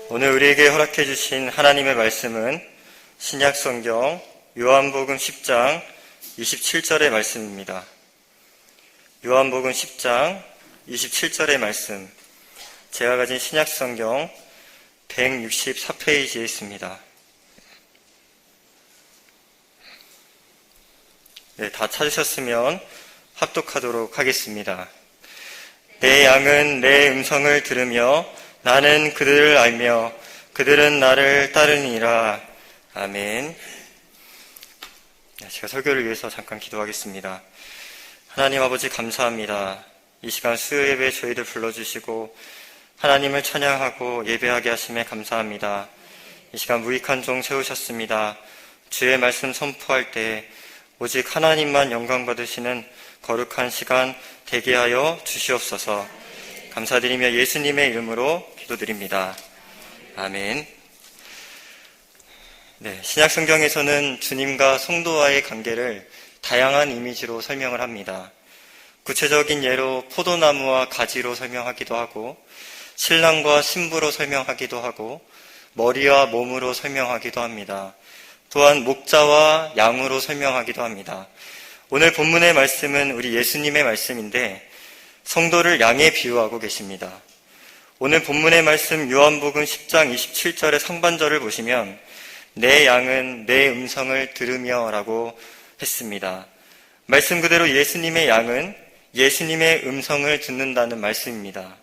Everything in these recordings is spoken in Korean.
오늘 우리에게 허락해 주신 하나님의 말씀은 신약성경 요한복음 10장 27절의 말씀입니다. 요한복음 10장 27절의 말씀, 제가 가진 신약성경 164페이지에 있습니다. 네, 다 찾으셨으면 합독하도록 하겠습니다. 내 양은 내 음성을 들으며 나는 그들을 알며 그들은 나를 따르니라. 아멘. 제가 설교를 위해서 잠깐 기도하겠습니다. 하나님 아버지 감사합니다. 이 시간 수요 예배에 저희들 불러주시고 하나님을 찬양하고 예배하게 하심에 감사합니다. 이 시간 무익한 종 세우셨습니다. 주의 말씀 선포할 때 오직 하나님만 영광 받으시는 거룩한 시간 되게 하여 주시옵소서. 감사드리며 예수님의 이름으로 기도드립니다. 아멘. 네, 신약성경에서는 주님과 성도와의 관계를 다양한 이미지로 설명을 합니다. 구체적인 예로 포도나무와 가지로 설명하기도 하고, 신랑과 신부로 설명하기도 하고, 머리와 몸으로 설명하기도 합니다. 또한 목자와 양으로 설명하기도 합니다. 오늘 본문의 말씀은 우리 예수님의 말씀인데 성도를 양에 비유하고 계십니다. 오늘 본문의 말씀 요한복음 10장 27절의 상반절을 보시면 내 양은 내 음성을 들으며 라고 했습니다. 말씀 그대로 예수님의 양은 예수님의 음성을 듣는다는 말씀입니다.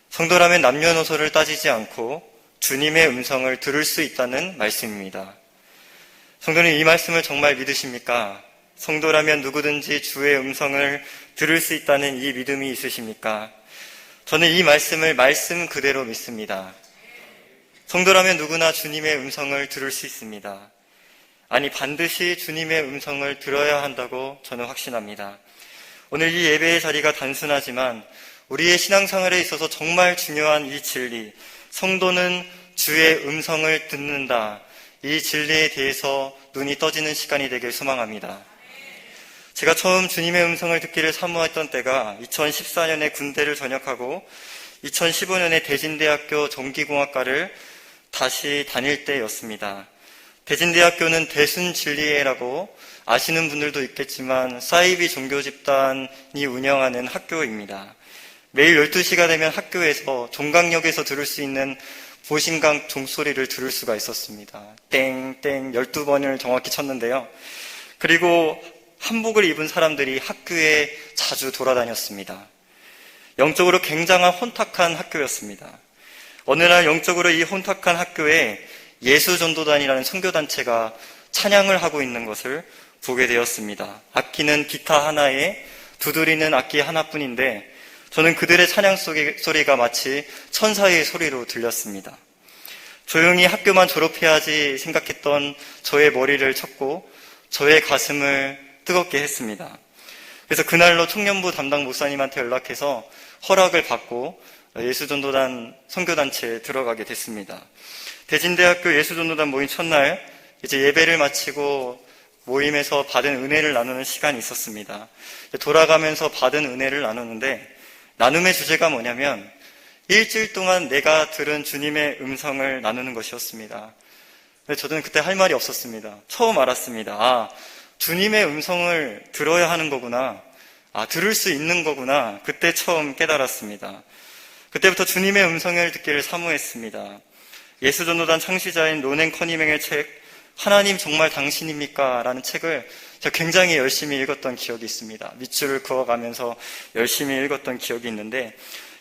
성도라면 남녀노소를 따지지 않고 주님의 음성을 들을 수 있다는 말씀입니다. 성도는 이 말씀을 정말 믿으십니까? 성도라면 누구든지 주의 음성을 들을 수 있다는 이 믿음이 있으십니까? 저는 이 말씀을 말씀 그대로 믿습니다. 성도라면 누구나 주님의 음성을 들을 수 있습니다. 아니, 반드시 주님의 음성을 들어야 한다고 저는 확신합니다. 오늘 이 예배의 자리가 단순하지만 우리의 신앙생활에 있어서 정말 중요한 이 진리, 성도는 주의 음성을 듣는다. 이 진리에 대해서 눈이 떠지는 시간이 되길 소망합니다. 제가 처음 주님의 음성을 듣기를 사모했던 때가 2014년에 군대를 전역하고 2015년에 대진대학교 전기공학과를 다시 다닐 때였습니다. 대진대학교는 대순진리회라고 아시는 분들도 있겠지만 사이비 종교집단이 운영하는 학교입니다. 매일 12시가 되면 학교에서 종강역에서 들을 수 있는 보신강 종소리를 들을 수가 있었습니다. 땡땡 12번을 정확히 쳤는데요. 그리고 한복을 입은 사람들이 학교에 자주 돌아다녔습니다. 영적으로 굉장한 혼탁한 학교였습니다. 어느 날 영적으로 이 혼탁한 학교에 예수전도단이라는 선교단체가 찬양을 하고 있는 것을 보게 되었습니다. 악기는 기타 하나에 두드리는 악기 하나뿐인데 저는 그들의 찬양 소리가 마치 천사의 소리로 들렸습니다. 조용히 학교만 졸업해야지 생각했던 저의 머리를 쳤고 저의 가슴을 뜨겁게 했습니다. 그래서 그날로 청년부 담당 목사님한테 연락해서 허락을 받고 예수전도단 선교단체에 들어가게 됐습니다. 대진대학교 예수전도단 모임 첫날 이제 예배를 마치고 모임에서 받은 은혜를 나누는 시간이 있었습니다. 돌아가면서 받은 은혜를 나누는데 나눔의 주제가 뭐냐면 일주일 동안 내가 들은 주님의 음성을 나누는 것이었습니다. 근데 저는 그때 할 말이 없었습니다. 처음 알았습니다. 주님의 음성을 들어야 하는 거구나. 들을 수 있는 거구나. 그때 처음 깨달았습니다. 그때부터 주님의 음성을 듣기를 사모했습니다. 예수전도단 창시자인 로넨 커니맹의 책 하나님 정말 당신입니까? 라는 책을 제가 굉장히 열심히 읽었던 기억이 있습니다. 밑줄을 그어가면서 열심히 읽었던 기억이 있는데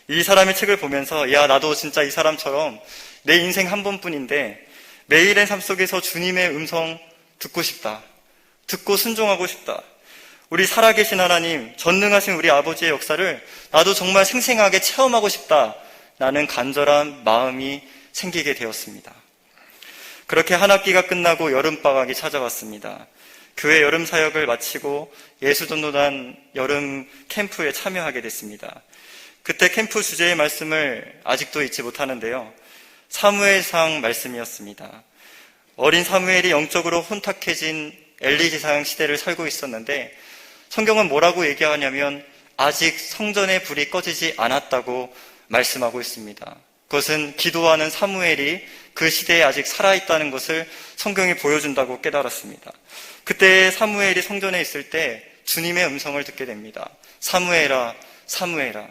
이 사람의 책을 보면서 나도 진짜 이 사람처럼 내 인생 한 번뿐인데 매일의 삶 속에서 주님의 음성 듣고 싶다. 듣고 순종하고 싶다. 우리 살아계신 하나님, 전능하신 우리 아버지의 역사를 나도 정말 생생하게 체험하고 싶다. 라는 간절한 마음이 생기게 되었습니다. 그렇게 한 학기가 끝나고 여름방학이 찾아왔습니다. 교회 여름 사역을 마치고 예수전도단 여름 캠프에 참여하게 됐습니다. 그때 캠프 주제의 말씀을 아직도 잊지 못하는데요. 사무엘상 말씀이었습니다. 어린 사무엘이 영적으로 혼탁해진 엘리 제사장 시대를 살고 있었는데 성경은 뭐라고 얘기하냐면 아직 성전의 불이 꺼지지 않았다고 말씀하고 있습니다. 그것은 기도하는 사무엘이 그 시대에 아직 살아있다는 것을 성경이 보여준다고 깨달았습니다. 그때 사무엘이 성전에 있을 때 주님의 음성을 듣게 됩니다. 사무엘아, 사무엘아.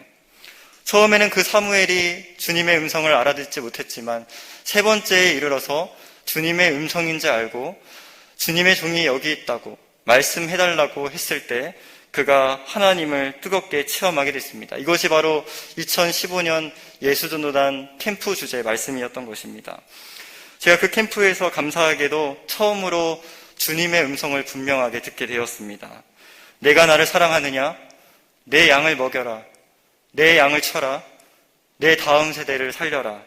처음에는 그 사무엘이 주님의 음성을 알아듣지 못했지만 세 번째에 이르러서 주님의 음성인지 알고 주님의 종이 여기 있다고 말씀해달라고 했을 때 그가 하나님을 뜨겁게 체험하게 됐습니다. 이것이 바로 2015년 예수전도단 캠프 주제 말씀이었던 것입니다. 제가 그 캠프에서 감사하게도 처음으로 주님의 음성을 분명하게 듣게 되었습니다. 내가 나를 사랑하느냐? 내 양을 먹여라. 내 양을 쳐라. 내 다음 세대를 살려라.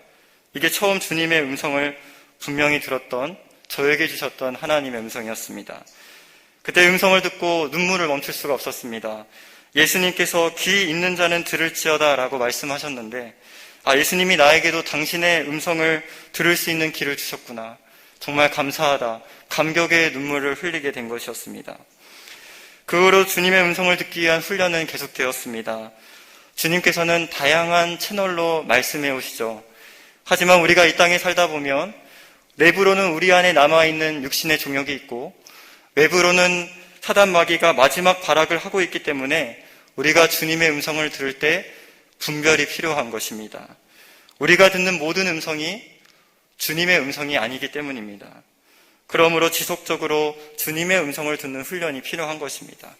이게 처음 주님의 음성을 분명히 들었던, 저에게 주셨던 하나님의 음성이었습니다. 그때 음성을 듣고 눈물을 멈출 수가 없었습니다. 예수님께서 귀 있는 자는 들을지어다 라고 말씀하셨는데, 예수님이 나에게도 당신의 음성을 들을 수 있는 길을 주셨구나. 정말 감사하다. 감격의 눈물을 흘리게 된 것이었습니다. 그 후로 주님의 음성을 듣기 위한 훈련은 계속되었습니다. 주님께서는 다양한 채널로 말씀해 오시죠. 하지만 우리가 이 땅에 살다 보면 내부로는 우리 안에 남아있는 육신의 종욕이 있고 외부로는 사단 마귀가 마지막 발악을 하고 있기 때문에 우리가 주님의 음성을 들을 때 분별이 필요한 것입니다. 우리가 듣는 모든 음성이 주님의 음성이 아니기 때문입니다. 그러므로 지속적으로 주님의 음성을 듣는 훈련이 필요한 것입니다.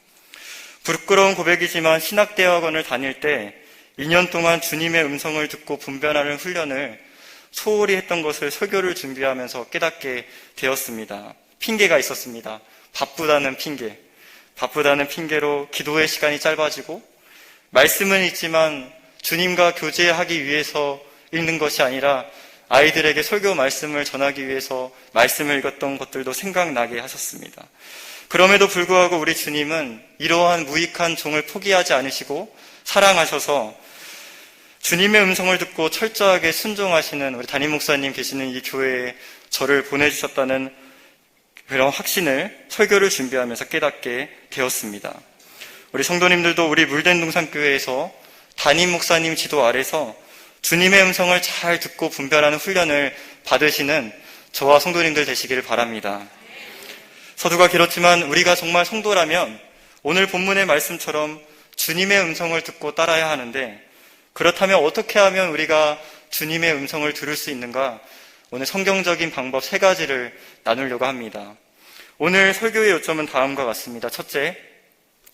부끄러운 고백이지만 신학대학원을 다닐 때 2년 동안 주님의 음성을 듣고 분별하는 훈련을 소홀히 했던 것을 설교를 준비하면서 깨닫게 되었습니다. 핑계가 있었습니다. 바쁘다는 핑계. 바쁘다는 핑계로 기도의 시간이 짧아지고 말씀은 있지만 주님과 교제하기 위해서 읽는 것이 아니라 아이들에게 설교 말씀을 전하기 위해서 말씀을 읽었던 것들도 생각나게 하셨습니다. 그럼에도 불구하고 우리 주님은 이러한 무익한 종을 포기하지 않으시고 사랑하셔서 주님의 음성을 듣고 철저하게 순종하시는 우리 담임 목사님 계시는 이 교회에 저를 보내주셨다는 그런 확신을 설교를 준비하면서 깨닫게 되었습니다. 우리 성도님들도 우리 물된동산교회에서 담임 목사님 지도 아래서 주님의 음성을 잘 듣고 분별하는 훈련을 받으시는 저와 성도님들 되시기를 바랍니다. 서두가 길었지만 우리가 정말 성도라면 오늘 본문의 말씀처럼 주님의 음성을 듣고 따라야 하는데, 그렇다면 어떻게 하면 우리가 주님의 음성을 들을 수 있는가? 오늘 성경적인 방법 3가지를 나누려고 합니다. 오늘 설교의 요점은 다음과 같습니다. 첫째,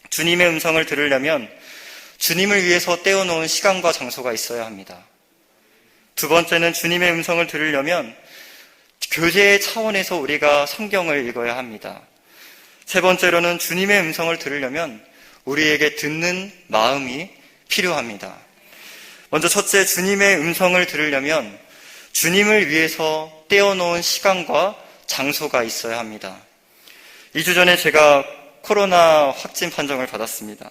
주님의 음성을 들으려면 주님을 위해서 떼어놓은 시간과 장소가 있어야 합니다. 두 번째는 주님의 음성을 들으려면 교제의 차원에서 우리가 성경을 읽어야 합니다. 세 번째로는 주님의 음성을 들으려면 우리에게 듣는 마음이 필요합니다. 먼저 첫째, 주님의 음성을 들으려면 주님을 위해서 떼어놓은 시간과 장소가 있어야 합니다. 2주 전에 제가 코로나 확진 판정을 받았습니다.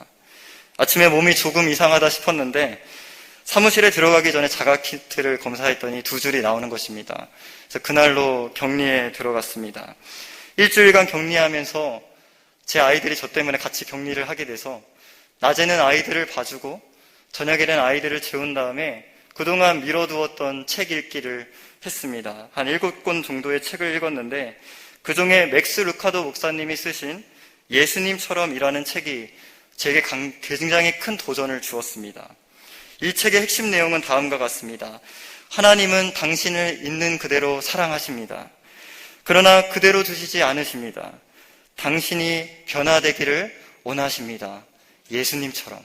아침에 몸이 조금 이상하다 싶었는데 사무실에 들어가기 전에 자가키트를 검사했더니 2줄이 나오는 것입니다. 그래서 그날로 격리에 들어갔습니다. 일주일간 격리하면서 제 아이들이 저 때문에 같이 격리를 하게 돼서 낮에는 아이들을 봐주고 저녁에는 아이들을 재운 다음에 그동안 미뤄두었던 책 읽기를 했습니다. 한 7권 정도의 책을 읽었는데 그중에 맥스 루카도 목사님이 쓰신 예수님처럼이라는 책이 제게 굉장히 큰 도전을 주었습니다. 이 책의 핵심 내용은 다음과 같습니다. 하나님은 당신을 있는 그대로 사랑하십니다. 그러나 그대로 두시지 않으십니다. 당신이 변화되기를 원하십니다. 예수님처럼.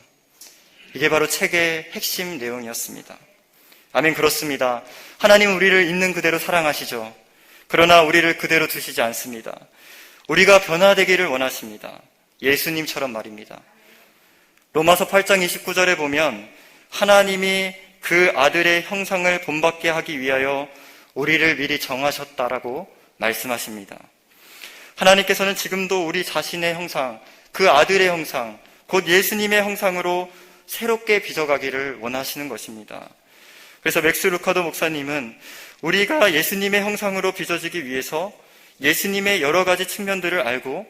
이게 바로 책의 핵심 내용이었습니다. 아멘, 그렇습니다. 하나님은 우리를 있는 그대로 사랑하시죠. 그러나 우리를 그대로 두시지 않습니다. 우리가 변화되기를 원하십니다. 예수님처럼 말입니다. 로마서 8장 29절에 보면 하나님이 그 아들의 형상을 본받게 하기 위하여 우리를 미리 정하셨다라고 말씀하십니다. 하나님께서는 지금도 우리 자신의 형상, 그 아들의 형상, 곧 예수님의 형상으로 새롭게 빚어가기를 원하시는 것입니다. 그래서 맥스 루카도 목사님은 우리가 예수님의 형상으로 빚어지기 위해서 예수님의 여러 가지 측면들을 알고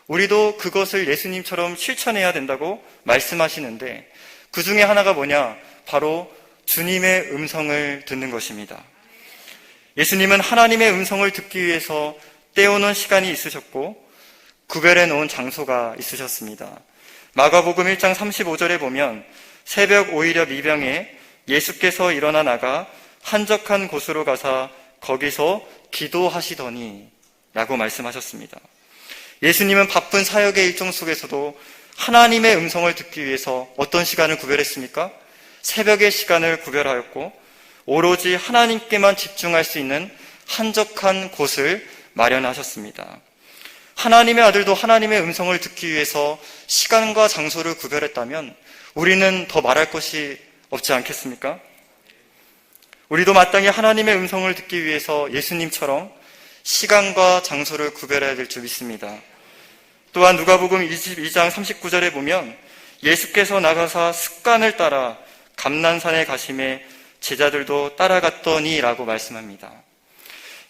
우리도 그것을 예수님처럼 실천해야 된다고 말씀하시는데 그 중에 하나가 뭐냐? 바로 주님의 음성을 듣는 것입니다. 예수님은 하나님의 음성을 듣기 위해서 떼어놓은 시간이 있으셨고 구별해 놓은 장소가 있으셨습니다. 마가복음 1장 35절에 보면 새벽 오이려 미병에 예수께서 일어나 나가 한적한 곳으로 가사 거기서 기도하시더니 라고 말씀하셨습니다. 예수님은 바쁜 사역의 일정 속에서도 하나님의 음성을 듣기 위해서 어떤 시간을 구별했습니까? 새벽의 시간을 구별하였고 오로지 하나님께만 집중할 수 있는 한적한 곳을 마련하셨습니다. 하나님의 아들도 하나님의 음성을 듣기 위해서 시간과 장소를 구별했다면 우리는 더 말할 것이 없지 않겠습니까? 우리도 마땅히 하나님의 음성을 듣기 위해서 예수님처럼 시간과 장소를 구별해야 될 줄 믿습니다. 또한 누가복음 22장 39절에 보면 예수께서 나가사 습관을 따라 감난산에 가심에 제자들도 따라갔더니 라고 말씀합니다.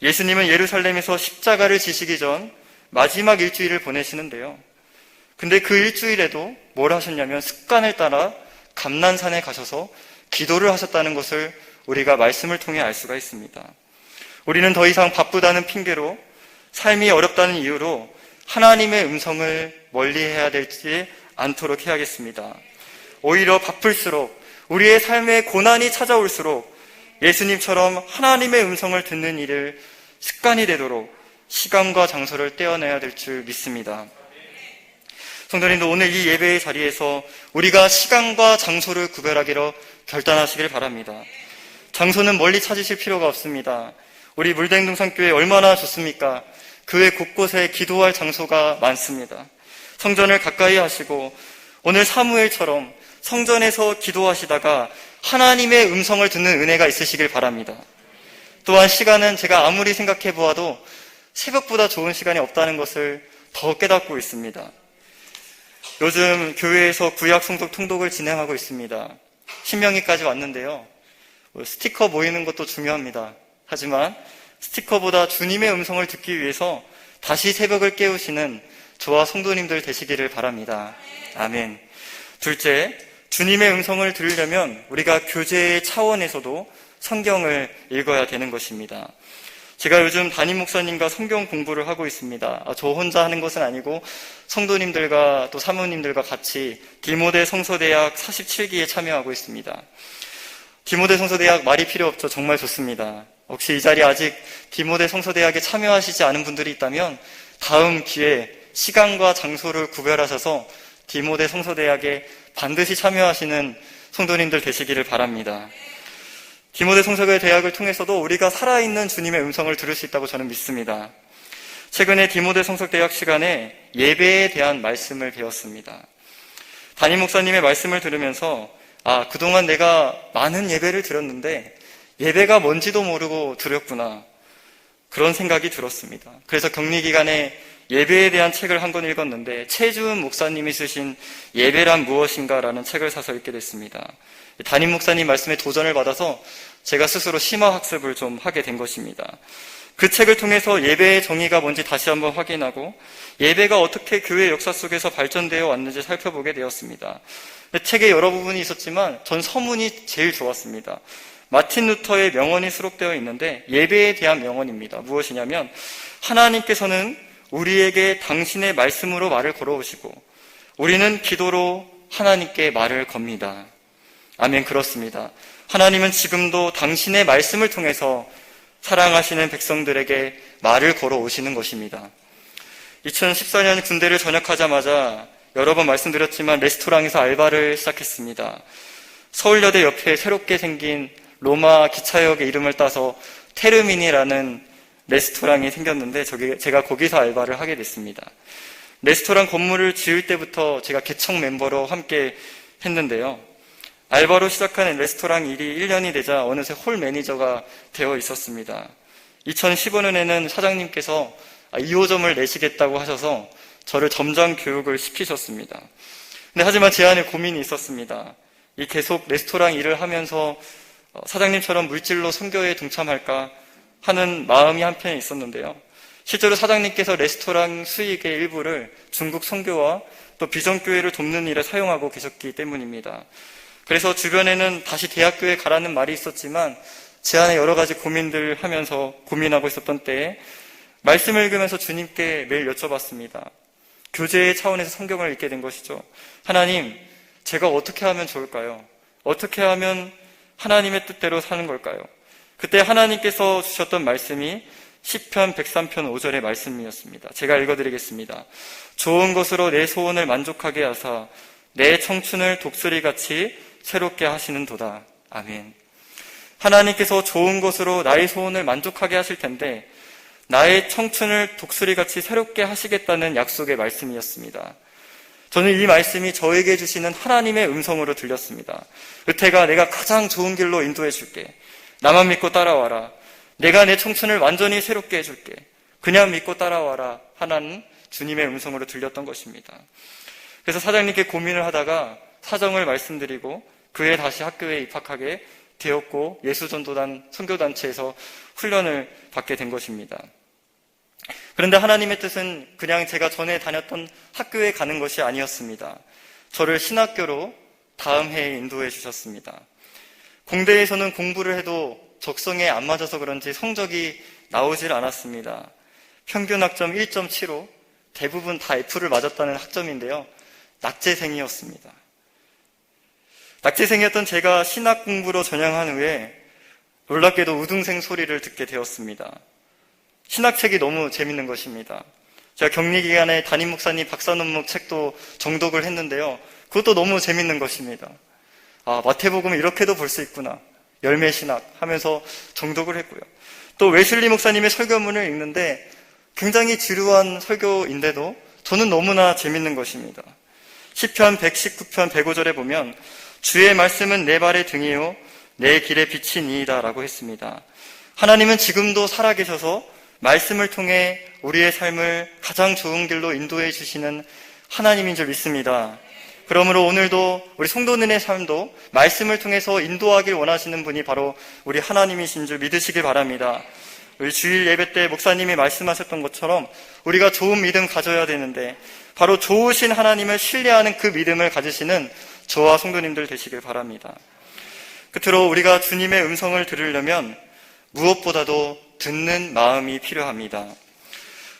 예수님은 예루살렘에서 십자가를 지시기 전 마지막 일주일을 보내시는데요. 근데 그 일주일에도 뭘 하셨냐면 습관을 따라 감난산에 가셔서 기도를 하셨다는 것을 우리가 말씀을 통해 알 수가 있습니다. 우리는 더 이상 바쁘다는 핑계로 삶이 어렵다는 이유로 하나님의 음성을 멀리해야 되지 않도록 해야겠습니다. 오히려 바쁠수록 우리의 삶에 고난이 찾아올수록 예수님처럼 하나님의 음성을 듣는 일을 습관이 되도록 시간과 장소를 떼어내야 될 줄 믿습니다. 성도님도 오늘 이 예배의 자리에서 우리가 시간과 장소를 구별하기로 결단하시길 바랍니다. 장소는 멀리 찾으실 필요가 없습니다. 우리 물대행동산교회 얼마나 좋습니까? 교회 곳곳에 기도할 장소가 많습니다. 성전을 가까이 하시고 오늘 사무엘처럼 성전에서 기도하시다가 하나님의 음성을 듣는 은혜가 있으시길 바랍니다. 또한 시간은 제가 아무리 생각해 보아도 새벽보다 좋은 시간이 없다는 것을 더 깨닫고 있습니다. 요즘 교회에서 구약 성석 통독을 진행하고 있습니다. 신명기까지 왔는데요. 스티커 모이는 것도 중요합니다. 하지만 스티커보다 주님의 음성을 듣기 위해서 다시 새벽을 깨우시는 저와 성도님들 되시기를 바랍니다. 아멘. 둘째, 주님의 음성을 들으려면 우리가 교제의 차원에서도 성경을 읽어야 되는 것입니다. 제가 요즘 담임 목사님과 성경 공부를 하고 있습니다. 저 혼자 하는 것은 아니고 성도님들과 또 사모님들과 같이 디모데 성서대학 47기에 참여하고 있습니다. 디모데 성서대학 말이 필요 없죠. 정말 좋습니다. 혹시 이 자리에 아직 디모데 성서대학에 참여하시지 않은 분들이 있다면 다음 기회에 시간과 장소를 구별하셔서 디모데 성서대학에 반드시 참여하시는 성도님들 되시기를 바랍니다. 디모데 성서교회 대학을 통해서도 우리가 살아있는 주님의 음성을 들을 수 있다고 저는 믿습니다. 최근에 디모데 성서대학 시간에 예배에 대한 말씀을 배웠습니다. 담임 목사님의 말씀을 들으면서 그동안 내가 많은 예배를 드렸는데 예배가 뭔지도 모르고 드렸구나. 그런 생각이 들었습니다. 그래서 격리 기간에 예배에 대한 책을 한 권 읽었는데 최주은 목사님이 쓰신 예배란 무엇인가라는 책을 사서 읽게 됐습니다. 담임 목사님 말씀에 도전을 받아서 제가 스스로 심화학습을 좀 하게 된 것입니다. 그 책을 통해서 예배의 정의가 뭔지 다시 한번 확인하고 예배가 어떻게 교회 역사 속에서 발전되어 왔는지 살펴보게 되었습니다. 책에 여러 부분이 있었지만 전 서문이 제일 좋았습니다. 마틴 루터의 명언이 수록되어 있는데 예배에 대한 명언입니다. 무엇이냐면 하나님께서는 우리에게 당신의 말씀으로 말을 걸어오시고 우리는 기도로 하나님께 말을 겁니다. 아멘. 그렇습니다. 하나님은 지금도 당신의 말씀을 통해서 사랑하시는 백성들에게 말을 걸어오시는 것입니다. 2014년 군대를 전역하자마자 여러 번 말씀드렸지만 레스토랑에서 알바를 시작했습니다. 서울여대 옆에 새롭게 생긴 로마 기차역의 이름을 따서 테르미니라는 레스토랑이 생겼는데 제가 거기서 알바를 하게 됐습니다. 레스토랑 건물을 지을 때부터 제가 개척 멤버로 함께 했는데요. 알바로 시작한 레스토랑 일이 1년이 되자 어느새 홀 매니저가 되어 있었습니다. 2015년에는 사장님께서 2호점을 내시겠다고 하셔서 저를 점장 교육을 시키셨습니다. 하지만 제 안에 고민이 있었습니다. 계속 레스토랑 일을 하면서 사장님처럼 물질로 선교에 동참할까 하는 마음이 한편에 있었는데요. 실제로 사장님께서 레스토랑 수익의 일부를 중국 선교와 또 비전교회를 돕는 일에 사용하고 계셨기 때문입니다. 그래서 주변에는 다시 대학교에 가라는 말이 있었지만 제 안에 여러 가지 고민들 하면서 고민하고 있었던 때에 말씀을 읽으면서 주님께 매일 여쭤봤습니다. 교제의 차원에서 성경을 읽게 된 것이죠. 하나님, 제가 어떻게 하면 좋을까요? 어떻게 하면 하나님의 뜻대로 사는 걸까요? 그때 하나님께서 주셨던 말씀이 시편 103편 5절의 말씀이었습니다. 제가 읽어드리겠습니다. 좋은 것으로 내 소원을 만족하게 하사 내 청춘을 독수리같이 새롭게 하시는 도다. 아멘. 하나님께서 좋은 것으로 나의 소원을 만족하게 하실 텐데 나의 청춘을 독수리같이 새롭게 하시겠다는 약속의 말씀이었습니다. 저는 이 말씀이 저에게 주시는 하나님의 음성으로 들렸습니다. 의태가 내가 가장 좋은 길로 인도해 줄게. 나만 믿고 따라와라. 내가 내 청춘을 완전히 새롭게 해줄게. 그냥 믿고 따라와라 하나는 주님의 음성으로 들렸던 것입니다. 그래서 사장님께 고민을 하다가 사정을 말씀드리고 그해 다시 학교에 입학하게 되었고 예수전도단 선교단체에서 훈련을 받게 된 것입니다. 그런데 하나님의 뜻은 그냥 제가 전에 다녔던 학교에 가는 것이 아니었습니다. 저를 신학교로 다음 해에 인도해 주셨습니다. 공대에서는 공부를 해도 적성에 안 맞아서 그런지 성적이 나오질 않았습니다. 평균 학점 1.75, 대부분 다 F를 맞았다는 학점인데요. 낙제생이었습니다. 낙제생이었던 제가 신학 공부로 전향한 후에 놀랍게도 우등생 소리를 듣게 되었습니다. 신학책이 너무 재밌는 것입니다. 제가 격리기간에 담임 목사님 박사논문 책도 정독을 했는데요. 그것도 너무 재밌는 것입니다. 아, 마태복음을 이렇게도 볼 수 있구나. 열매신학 하면서 정독을 했고요. 또 웨슬리 목사님의 설교문을 읽는데 굉장히 지루한 설교인데도 저는 너무나 재밌는 것입니다. 시편 119편 105절에 보면 주의 말씀은 내 발의 등이요 내 길의 빛이니이다 라고 했습니다. 하나님은 지금도 살아계셔서 말씀을 통해 우리의 삶을 가장 좋은 길로 인도해 주시는 하나님인 줄 믿습니다. 그러므로 오늘도 우리 성도님의 삶도 말씀을 통해서 인도하길 원하시는 분이 바로 우리 하나님이신 줄 믿으시길 바랍니다. 우리 주일 예배 때 목사님이 말씀하셨던 것처럼 우리가 좋은 믿음 가져야 되는데 바로 좋으신 하나님을 신뢰하는 그 믿음을 가지시는 저와 성도님들 되시길 바랍니다. 끝으로 우리가 주님의 음성을 들으려면 무엇보다도 듣는 마음이 필요합니다.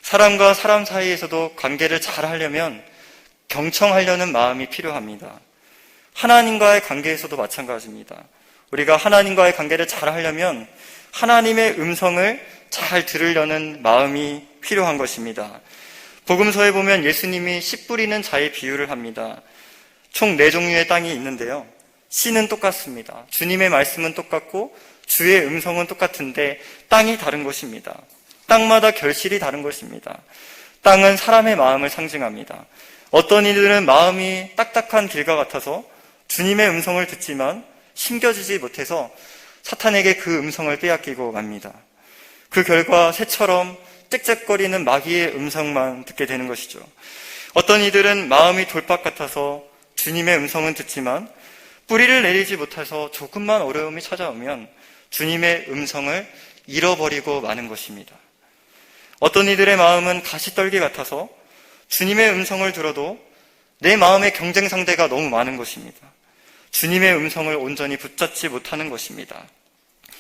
사람과 사람 사이에서도 관계를 잘 하려면 경청하려는 마음이 필요합니다. 하나님과의 관계에서도 마찬가지입니다. 우리가 하나님과의 관계를 잘 하려면 하나님의 음성을 잘 들으려는 마음이 필요한 것입니다. 복음서에 보면 예수님이 씨 뿌리는 자의 비유를 합니다. 총 4종류의 땅이 있는데요. 씨는 똑같습니다. 주님의 말씀은 똑같고 주의 음성은 똑같은데 땅이 다른 것입니다. 땅마다 결실이 다른 것입니다. 땅은 사람의 마음을 상징합니다. 어떤 이들은 마음이 딱딱한 길과 같아서 주님의 음성을 듣지만 심겨지지 못해서 사탄에게 그 음성을 빼앗기고 맙니다. 그 결과 새처럼 짹짹거리는 마귀의 음성만 듣게 되는 것이죠. 어떤 이들은 마음이 돌박 같아서 주님의 음성은 듣지만 뿌리를 내리지 못해서 조금만 어려움이 찾아오면 주님의 음성을 잃어버리고 마는 것입니다. 어떤 이들의 마음은 가시떨기 같아서 주님의 음성을 들어도 내 마음의 경쟁 상대가 너무 많은 것입니다. 주님의 음성을 온전히 붙잡지 못하는 것입니다.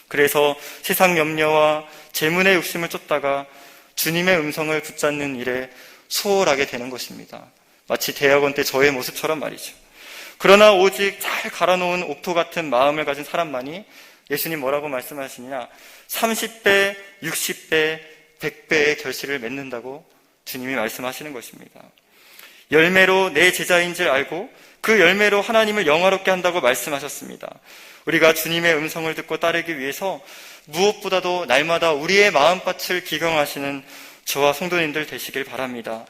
그래서 세상 염려와 재물의 욕심을 쫓다가 주님의 음성을 붙잡는 일에 소홀하게 되는 것입니다. 마치 대학원 때 저의 모습처럼 말이죠. 그러나 오직 잘 갈아놓은 옥토 같은 마음을 가진 사람만이 예수님 뭐라고 말씀하시느냐? 30배, 60배, 100배의 결실을 맺는다고 주님이 말씀하시는 것입니다. 열매로 내 제자인 줄 알고 그 열매로 하나님을 영화롭게 한다고 말씀하셨습니다. 우리가 주님의 음성을 듣고 따르기 위해서 무엇보다도 날마다 우리의 마음밭을 기경하시는 저와 성도님들 되시길 바랍니다.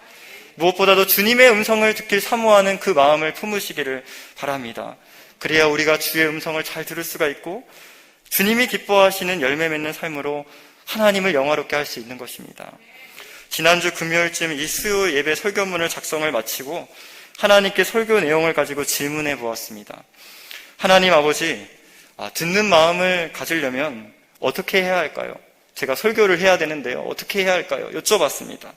무엇보다도 주님의 음성을 듣길 사모하는 그 마음을 품으시기를 바랍니다. 그래야 우리가 주의 음성을 잘 들을 수가 있고 주님이 기뻐하시는 열매 맺는 삶으로 하나님을 영화롭게 할 수 있는 것입니다. 지난주 금요일쯤 이 수요 예배 설교문을 작성을 마치고 하나님께 설교 내용을 가지고 질문해 보았습니다. 하나님 아버지, 듣는 마음을 가지려면 어떻게 해야 할까요? 제가 설교를 해야 되는데요. 어떻게 해야 할까요? 여쭤봤습니다.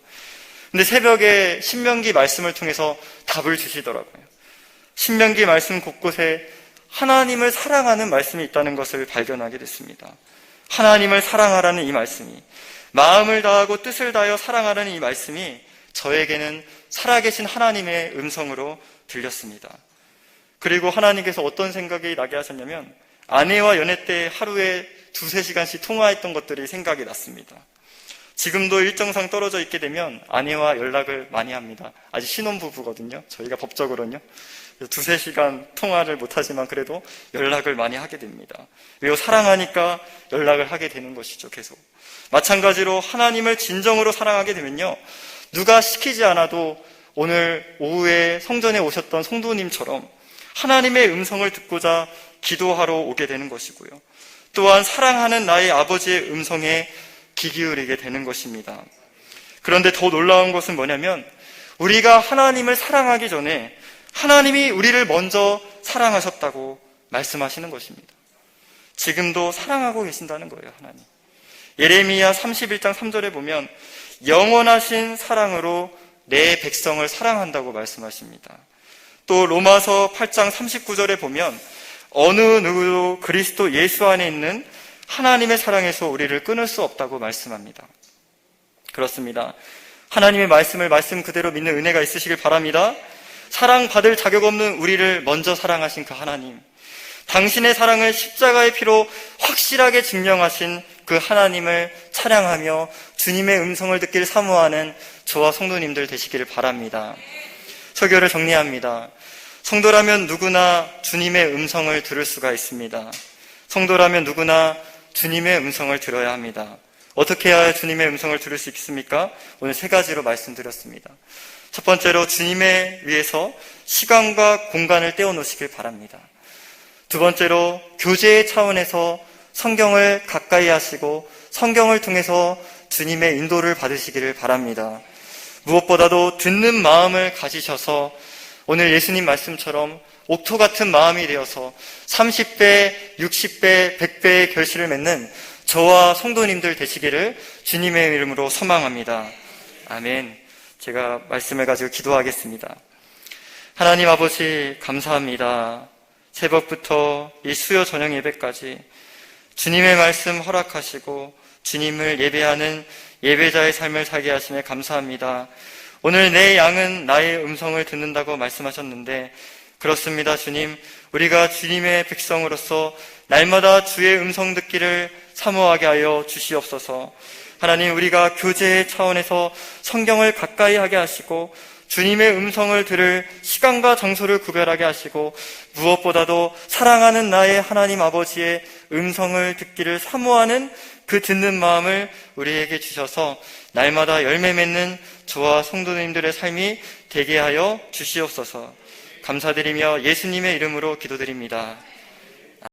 근데 새벽에 신명기 말씀을 통해서 답을 주시더라고요. 신명기 말씀 곳곳에 하나님을 사랑하는 말씀이 있다는 것을 발견하게 됐습니다. 하나님을 사랑하라는 이 말씀이, 마음을 다하고 뜻을 다하여 사랑하라는 이 말씀이 저에게는 살아계신 하나님의 음성으로 들렸습니다. 그리고 하나님께서 어떤 생각이 나게 하셨냐면, 아내와 연애 때 하루에 2-3시간씩 통화했던 것들이 생각이 났습니다. 지금도 일정상 떨어져 있게 되면 아내와 연락을 많이 합니다. 아직 신혼부부거든요. 저희가 법적으로는요. 2-3시간 통화를 못하지만 그래도 연락을 많이 하게 됩니다. 왜요? 사랑하니까 연락을 하게 되는 것이죠, 계속. 마찬가지로 하나님을 진정으로 사랑하게 되면요, 누가 시키지 않아도 오늘 오후에 성전에 오셨던 성도님처럼 하나님의 음성을 듣고자 기도하러 오게 되는 것이고요. 또한 사랑하는 나의 아버지의 음성에 귀 기울이게 되는 것입니다. 그런데 더 놀라운 것은 뭐냐면, 우리가 하나님을 사랑하기 전에 하나님이 우리를 먼저 사랑하셨다고 말씀하시는 것입니다. 지금도 사랑하고 계신다는 거예요, 하나님. 예레미야 31장 3절에 보면 영원하신 사랑으로 내 백성을 사랑한다고 말씀하십니다. 또 로마서 8장 39절에 보면 어느 누구도 그리스도 예수 안에 있는 하나님의 사랑에서 우리를 끊을 수 없다고 말씀합니다. 그렇습니다. 하나님의 말씀을 말씀 그대로 믿는 은혜가 있으시길 바랍니다. 사랑받을 자격 없는 우리를 먼저 사랑하신 그 하나님, 당신의 사랑을 십자가의 피로 확실하게 증명하신 그 하나님을 찬양하며 주님의 음성을 듣기를 사모하는 저와 성도님들 되시기를 바랍니다. 설교를 정리합니다. 성도라면 누구나 주님의 음성을 들을 수가 있습니다. 성도라면 누구나 주님의 음성을 들어야 합니다. 어떻게 해야 주님의 음성을 들을 수 있습니까? 오늘 3가지로 말씀드렸습니다. 첫 번째로 주님에 위해서 시간과 공간을 떼어놓으시길 바랍니다. 두 번째로 교제의 차원에서 성경을 가까이 하시고 성경을 통해서 주님의 인도를 받으시기를 바랍니다. 무엇보다도 듣는 마음을 가지셔서 오늘 예수님 말씀처럼 옥토 같은 마음이 되어서 30배, 60배, 100배의 결실을 맺는 저와 성도님들 되시기를 주님의 이름으로 소망합니다. 아멘. 제가 말씀을 가지고 기도하겠습니다. 하나님 아버지, 감사합니다. 새벽부터 이 수요 저녁 예배까지 주님의 말씀 허락하시고 주님을 예배하는 예배자의 삶을 살게 하시며 감사합니다. 오늘 내 양은 나의 음성을 듣는다고 말씀하셨는데 그렇습니다. 주님, 우리가 주님의 백성으로서 날마다 주의 음성 듣기를 사모하게 하여 주시옵소서. 하나님, 우리가 교제의 차원에서 성경을 가까이 하게 하시고 주님의 음성을 들을 시간과 장소를 구별하게 하시고 무엇보다도 사랑하는 나의 하나님 아버지의 음성을 듣기를 사모하는 그 듣는 마음을 우리에게 주셔서 날마다 열매 맺는 저와 성도님들의 삶이 되게 하여 주시옵소서. 감사드리며 예수님의 이름으로 기도드립니다.